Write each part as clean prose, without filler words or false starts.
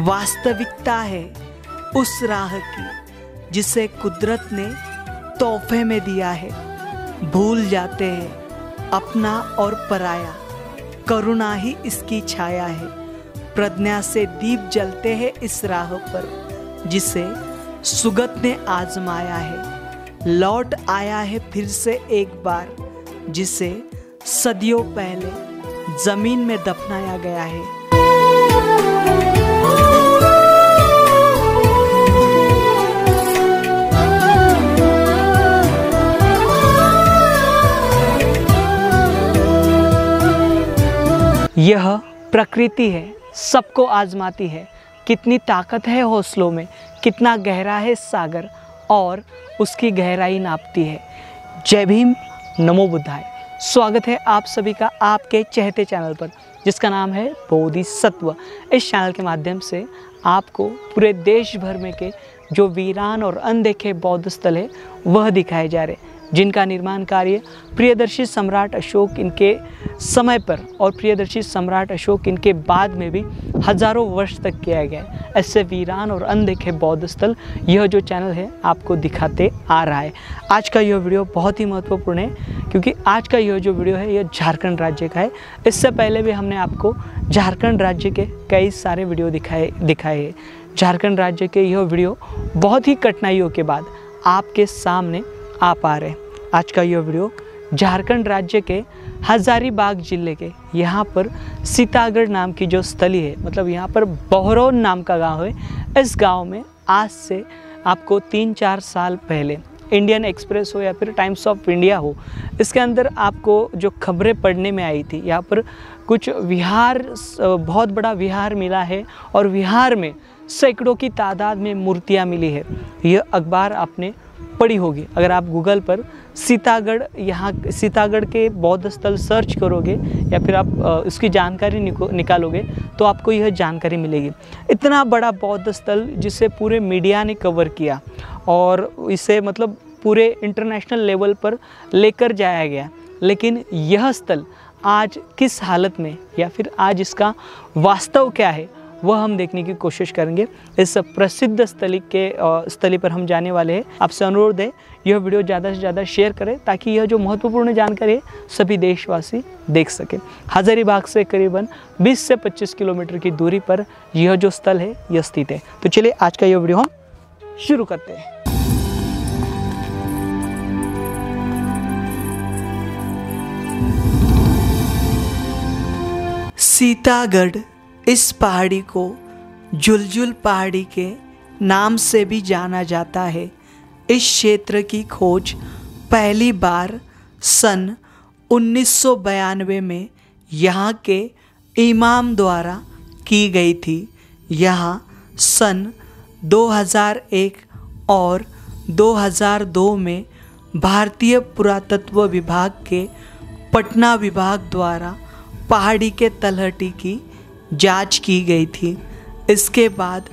वास्तविकता है उस राह की जिसे कुदरत ने तोहफे में दिया है। भूल जाते हैं अपना और पराया, करुणा ही इसकी छाया है। प्रज्ञा से दीप जलते हैं इस राह पर जिसे सुगत ने आजमाया है। लौट आया है फिर से एक बार जिसे सदियों पहले जमीन में दफनाया गया है। यह प्रकृति है, सबको आजमाती है। कितनी ताकत है हौसलों में, कितना गहरा है सागर और उसकी गहराई नापती है। जय भीम, नमो बुद्धाय। स्वागत है आप सभी का आपके चहेते चैनल पर जिसका नाम है बोधिसत्व। इस चैनल के माध्यम से आपको पूरे देश भर में के जो वीरान और अनदेखे बौद्ध स्थल है वह दिखाए जा रहे, जिनका निर्माण कार्य प्रियदर्शी सम्राट अशोक इनके समय पर और प्रियदर्शी सम्राट अशोक इनके बाद में भी हजारों वर्ष तक किया गया है। ऐसे वीरान और अनदेखे बौद्ध स्थल यह जो चैनल है आपको दिखाते आ रहा है। आज का यह वीडियो बहुत ही महत्वपूर्ण है क्योंकि आज का यह जो वीडियो है यह झारखंड राज्य का है। इससे पहले भी हमने आपको झारखंड राज्य के कई सारे वीडियो दिखाए हैं। झारखंड राज्य के यह वीडियो बहुत ही कठिनाइयों के बाद आपके सामने आ पा रहे। आज का यह वीडियो झारखंड राज्य के हजारीबाग जिले के यहाँ पर सीतागढ़ नाम की जो स्थली है, मतलब यहाँ पर बहरौन नाम का गांव है। इस गांव में आज से आपको 3-4 साल पहले इंडियन एक्सप्रेस हो या फिर टाइम्स ऑफ इंडिया हो, इसके अंदर आपको जो खबरें पढ़ने में आई थी, यहाँ पर कुछ विहार, बहुत बड़ा विहार मिला है और विहार में सैकड़ों की तादाद में मूर्तियाँ मिली है। यह अखबार आपने पड़ी होगी। अगर आप गूगल पर सीतागढ़, यहाँ सीतागढ़ के बौद्ध स्थल सर्च करोगे या फिर आप उसकी जानकारी निकालोगे तो आपको यह जानकारी मिलेगी। इतना बड़ा बौद्ध स्थल जिसे पूरे मीडिया ने कवर किया और इसे मतलब पूरे इंटरनेशनल लेवल पर लेकर जाया गया, लेकिन यह स्थल आज किस हालत में या फिर आज इसका वास्तव क्या है वह हम देखने की कोशिश करेंगे। इस प्रसिद्ध स्थली पर हम जाने वाले हैं। आपसे अनुरोध है यह वीडियो ज़्यादा से ज़्यादा शेयर करें ताकि यह जो महत्वपूर्ण जानकारी है सभी देशवासी देख सकें। हजारीबाग से करीबन 20 से 25 किलोमीटर की दूरी पर यह जो स्थल है यह स्थित है। तो चलिए आज का यह वीडियो हम शुरू करते हैं। सीतागढ़, इस पहाड़ी को झुलझुल पहाड़ी के नाम से भी जाना जाता है। इस क्षेत्र की खोज पहली बार सन 1992 में यहाँ के इमाम द्वारा की गई थी। यहाँ सन 2001 और 2002 में भारतीय पुरातत्व विभाग के पटना विभाग द्वारा पहाड़ी के तलहटी की जांच की गई थी। इसके बाद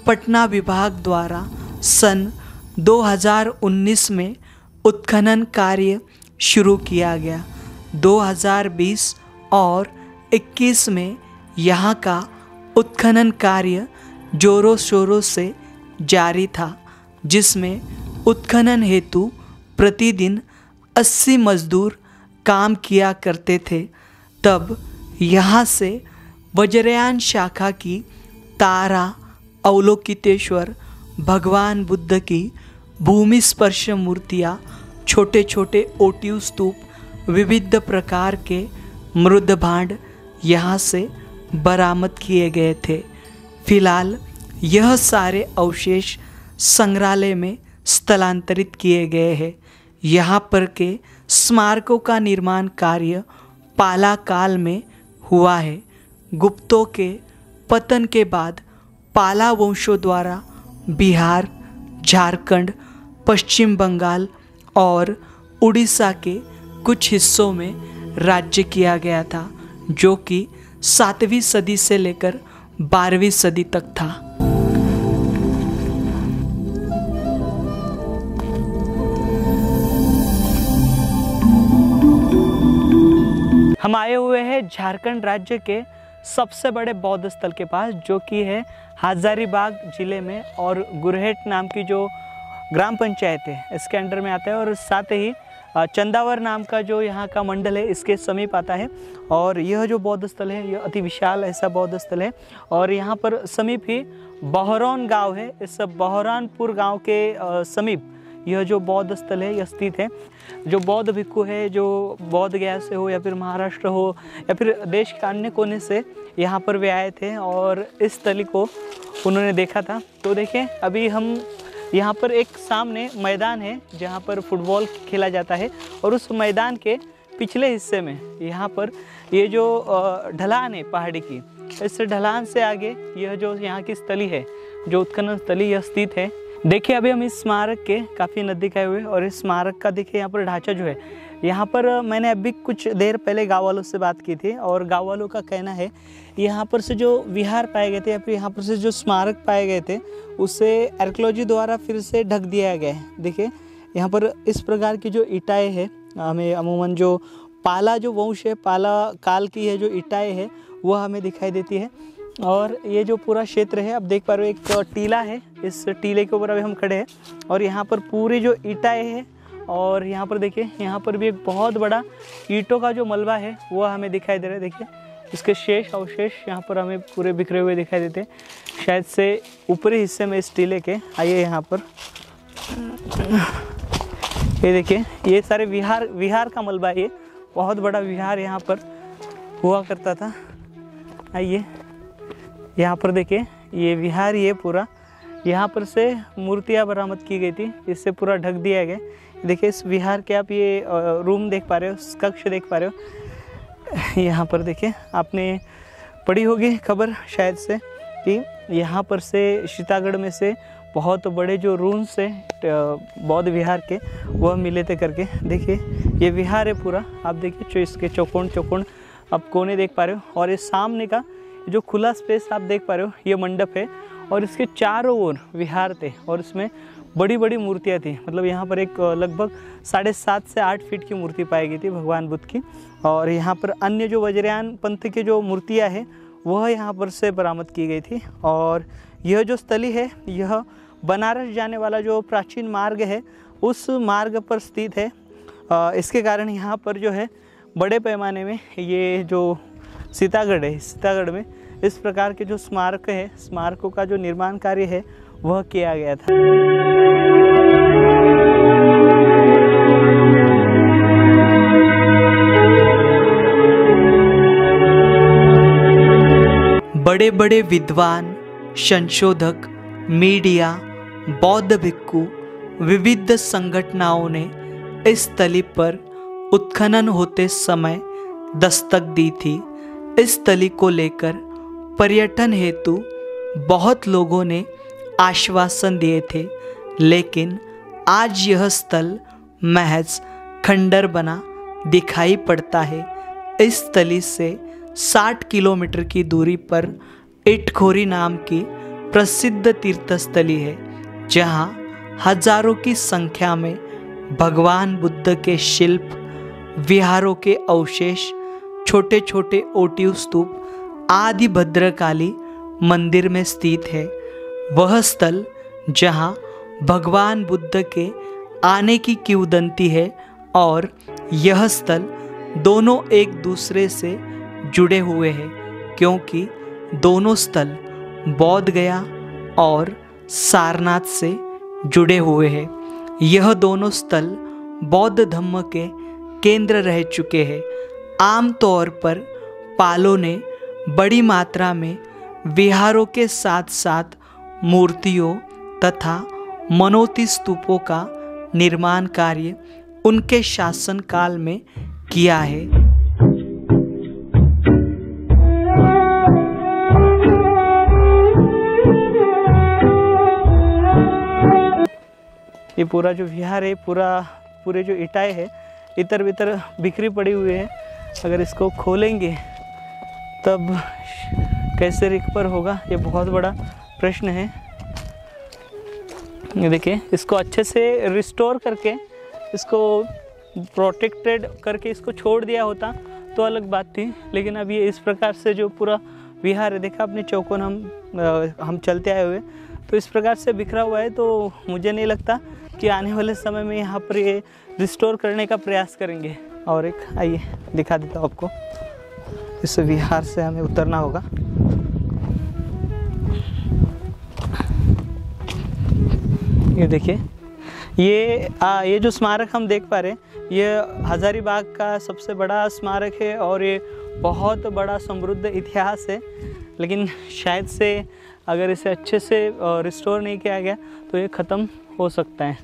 पटना विभाग द्वारा सन 2019 में उत्खनन कार्य शुरू किया गया। 2020 और 21 में यहाँ का उत्खनन कार्य जोरों शोरों से जारी था, जिसमें उत्खनन हेतु प्रतिदिन 80 मजदूर काम किया करते थे। तब यहाँ से वज्रयान शाखा की तारा, अवलोकितेश्वर, भगवान बुद्ध की भूमि स्पर्श मूर्तियाँ, छोटे छोटे ओटिव स्तूप, विविध प्रकार के मृद भांड यहाँ से बरामद किए गए थे। फिलहाल यह सारे अवशेष संग्रहालय में स्थलांतरित किए गए हैं। यहाँ पर के स्मारकों का निर्माण कार्य पाला काल में हुआ है। गुप्तों के पतन के बाद पाला वंशों द्वारा बिहार, झारखंड, पश्चिम बंगाल और उड़ीसा के कुछ हिस्सों में राज्य किया गया था, जो कि 7वीं सदी से लेकर 12वीं सदी तक था। हम आए हुए हैं झारखंड राज्य के सबसे बड़े बौद्ध स्थल के पास, जो कि है हजारीबाग जिले में और गुरहेट नाम की जो ग्राम पंचायत है इसके अंडर में आता है, और साथ ही चंदावर नाम का जो यहाँ का मंडल है इसके समीप आता है। और यह जो बौद्ध स्थल है यह अति विशाल ऐसा बौद्ध स्थल है, और यहाँ पर समीप ही बहरौन गांव है। इस बहरानपुर गांव के समीप यह जो बौद्ध स्थल है यह स्थित है। जो बौद्ध भिक्खु है, जो बौद्ध गया से हो या फिर महाराष्ट्र हो या फिर देश के अन्य कोने से यहाँ पर वे आए थे और इस स्थली को उन्होंने देखा था। तो देखें, अभी हम यहाँ पर एक सामने मैदान है जहाँ पर फुटबॉल खेला जाता है, और उस मैदान के पिछले हिस्से में यहाँ पर ये जो ढलान है पहाड़ी की, इस ढलान से आगे यह जो यहाँ की स्थली है, जो उत्खनन स्थली, यह स्थित है। देखिए, अभी हम इस स्मारक के काफ़ी नज़दीक आए हुए, और इस स्मारक का देखिए यहाँ पर ढांचा जो है, यहाँ पर मैंने अभी कुछ देर पहले गाँव वालों से बात की थी, और गाँव वालों का कहना है यहाँ पर से जो विहार पाए गए थे या फिर यहाँ पर से जो स्मारक पाए गए थे उसे आर्कियोलॉजी द्वारा फिर से ढक दिया गया है। देखिए, यहाँ पर इस प्रकार की जो ईंटें हैं, हमें अमूमन जो पाला जो वंश है, पाला काल की है जो ईंटें है वह हमें दिखाई देती है। और ये जो पूरा क्षेत्र है, आप देख पा रहे हो, एक टीला है, इस टीले के ऊपर अभी हम खड़े हैं, और यहाँ पर पूरी जो ईंटें है, और यहाँ पर देखिए, यहाँ पर भी एक बहुत बड़ा ईंटों का जो मलबा है वह हमें दिखाई दे रहा है। देखिए, इसके शेष अवशेष यहाँ पर हमें पूरे बिखरे हुए दिखाई देते हैं, शायद से ऊपरी हिस्से में इस टीले के। आइए यहाँ पर, ये देखिए, ये सारे विहार का मलबा है, ये बहुत बड़ा विहार यहाँ पर हुआ करता था। आइए यहाँ पर देखिए, ये विहार, ये पूरा यहाँ पर से मूर्तियाँ बरामद की गई थी, इससे पूरा ढक दिया गया। देखिए, इस विहार के आप ये रूम देख पा रहे हो, कक्ष देख पा रहे हो। यहाँ पर देखिए, आपने पढ़ी होगी खबर शायद से कि यहाँ पर से सीतागढ़ में से बहुत बड़े जो रूम से बौद्ध विहार के वह मिले थे करके। देखिए, ये विहार है पूरा, आप देखिए, जो इसके चौकोन आप कोने देख पा रहे हो, और ये सामने का जो खुला स्पेस आप देख पा रहे हो, ये मंडप है, और इसके चारों ओर विहार थे, और इसमें बड़ी बड़ी मूर्तियाँ थी। मतलब यहाँ पर एक लगभग 7.5 से 8 फीट की मूर्ति पाई गई थी भगवान बुद्ध की, और यहाँ पर अन्य जो वज्रयान पंथ की जो मूर्तियाँ हैं वह यहाँ पर से बरामद की गई थी। और यह जो स्थली है, यह बनारस जाने वाला जो प्राचीन मार्ग है उस मार्ग पर स्थित है। इसके कारण यहाँ पर जो है बड़े पैमाने में ये जो सीतागढ़ है, सीतागढ़ में इस प्रकार के जो स्मारक है, स्मारकों का जो निर्माण कार्य है वह किया गया था। बड़े बड़े विद्वान, संशोधक, मीडिया, बौद्ध भिक्खु, विविध संगठनाओं ने इस स्थली पर उत्खनन होते समय दस्तक दी थी। इस स्थली को लेकर पर्यटन हेतु बहुत लोगों ने आश्वासन दिए थे, लेकिन आज यह स्थल महज खंडर बना दिखाई पड़ता है। इस स्थली से 60 किलोमीटर की दूरी पर इटखोरी नाम की प्रसिद्ध तीर्थस्थली है, जहां हजारों की संख्या में भगवान बुद्ध के शिल्प, विहारों के अवशेष, छोटे छोटे ओटिव स्तूप आदि भद्रकाली मंदिर में स्थित है। वह स्थल जहां भगवान बुद्ध के आने की किंवदंती है, और यह स्थल दोनों एक दूसरे से जुड़े हुए हैं, क्योंकि दोनों स्थल बौद्ध गया और सारनाथ से जुड़े हुए हैं। यह दोनों स्थल बौद्ध धम्म के केंद्र रह चुके हैं। आमतौर पर पालों ने बड़ी मात्रा में विहारों के साथ साथ मूर्तियों तथा मनोती स्तूपों का निर्माण कार्य उनके शासन काल में किया है। ये पूरा जो विहार है, पूरे जो ईंटें है इधर भीतर बिखरी पड़ी हुई है। अगर इसको खोलेंगे तब कैसे रिकवर होगा, ये बहुत बड़ा प्रश्न है। ये देखिए, इसको अच्छे से रिस्टोर करके, इसको प्रोटेक्टेड करके इसको छोड़ दिया होता तो अलग बात थी, लेकिन अब ये इस प्रकार से जो पूरा विहार है, देखा आपने चौकोन हम चलते आए हुए, तो इस प्रकार से बिखरा हुआ है। तो मुझे नहीं लगता कि आने वाले समय में यहाँ पर ये रिस्टोर करने का प्रयास करेंगे। और एक आइए दिखा देता हूँ आपको, इस विहार से हमें उतरना होगा। ये देखिए, ये जो स्मारक हम देख पा रहे हैं, ये हजारीबाग का सबसे बड़ा स्मारक है और ये बहुत बड़ा समृद्ध इतिहास है। लेकिन शायद से अगर इसे अच्छे से रिस्टोर नहीं किया गया तो ये ख़त्म हो सकता है।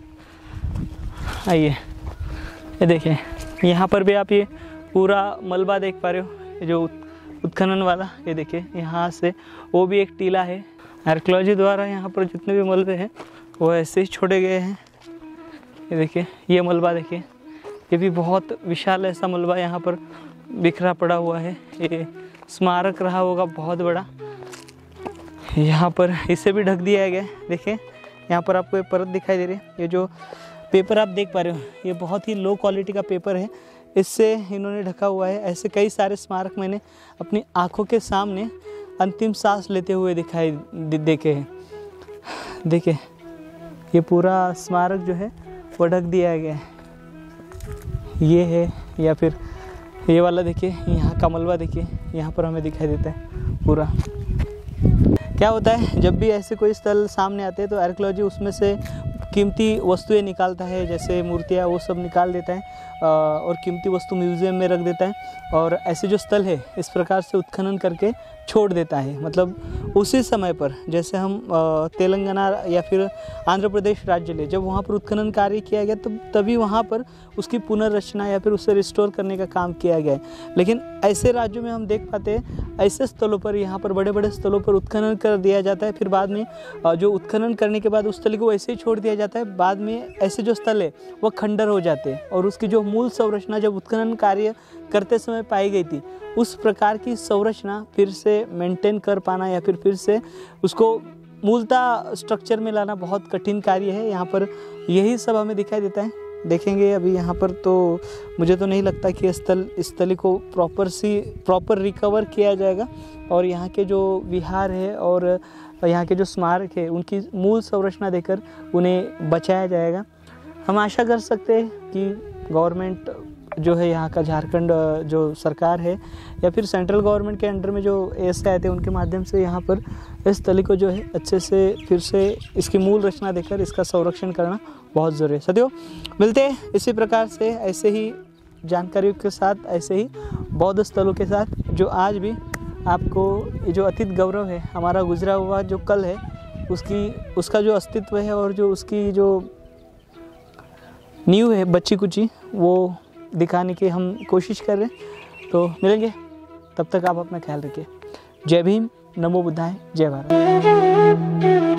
आइए, ये देखिए, यहाँ पर भी आप ये पूरा मलबा देख पा रहे हो, ये जो उत्खनन वाला, ये देखिए यहाँ से वो भी एक टीला है। आर्कियोलॉजी द्वारा यहाँ पर जितने भी मलबे हैं वो ऐसे ही छोड़े गए हैं। ये देखिए, ये मलबा देखिए, ये भी बहुत विशाल ऐसा मलबा यहाँ पर बिखरा पड़ा हुआ है। ये स्मारक रहा होगा बहुत बड़ा। यहाँ पर इसे भी ढक दिया गया है। देखिए यहाँ पर आपको एक परत दिखाई दे रही है। ये जो पेपर आप देख पा रहे हो, ये बहुत ही लो क्वालिटी का पेपर है, इससे इन्होंने ढका हुआ है। ऐसे कई सारे स्मारक मैंने अपनी आँखों के सामने अंतिम सांस लेते हुए देखे हैं। देखिए, ये पूरा स्मारक जो है वो ढक दिया गया है। ये है, या फिर ये वाला देखिए, यहाँ का मलबा देखिए, यहाँ पर हमें दिखाई देता है पूरा। क्या होता है, जब भी ऐसे कोई स्थल सामने आते हैं तो आर्कियोलॉजी उसमें से कीमती वस्तुएं निकालता है, जैसे मूर्तियाँ, वो सब निकाल देता है और कीमती वस्तु म्यूज़ियम में रख देता है। और ऐसे जो स्थल है इस प्रकार से उत्खनन करके छोड़ देता है। मतलब उसी समय पर, जैसे हम तेलंगाना या फिर आंध्र प्रदेश राज्य ले, जब वहाँ पर उत्खनन कार्य किया गया तभी वहाँ पर उसकी पुनर्रचना या फिर उसे रिस्टोर करने का काम किया गया है। लेकिन ऐसे राज्यों में हम देख पाते हैं, ऐसे स्थलों पर, यहाँ पर बड़े बड़े स्थलों पर उत्खनन कर दिया जाता है, फिर बाद में जो उत्खनन करने के बाद उस स्थल को वैसे ही छोड़ दिया जाता है। बाद में ऐसे जो स्थल है वह खंडर हो जाते हैं और उसकी जो मूल संरचना जब उत्खनन कार्य करते समय पाई गई थी, उस प्रकार की संरचना फिर से मेंटेन कर पाना या फिर से उसको मूलतः स्ट्रक्चर में लाना बहुत कठिन कार्य है। यहाँ पर यही सब हमें दिखाई देता है। देखेंगे अभी यहाँ पर, तो मुझे तो नहीं लगता कि इस स्थल को प्रॉपर रिकवर किया जाएगा और यहाँ के जो विहार है और यहाँ के जो स्मारक है उनकी मूल संरचना देकर उन्हें बचाया जाएगा। हम आशा कर सकते हैं कि गवर्नमेंट जो है, यहाँ का झारखंड जो सरकार है या फिर सेंट्रल गवर्नमेंट के अंडर में जो ऐसे आए थे, उनके माध्यम से यहाँ पर इस स्थल को जो है अच्छे से फिर से इसकी मूल रचना देकर इसका संरक्षण करना बहुत ज़रूरी है। साथियों, मिलते हैं इसी प्रकार से ऐसे ही जानकारियों के साथ, ऐसे ही बौद्ध स्थलों के साथ, जो आज भी आपको जो अतीत गौरव है, हमारा गुजरा हुआ जो कल है, उसका जो अस्तित्व है और जो उसकी जो नींव है बच्ची कुची, वो दिखाने की हम कोशिश कर रहे हैं। तो मिलेंगे, तब तक आप अपना ख्याल रखिए। जय भीम, नमो बुद्धाय, जय भारत।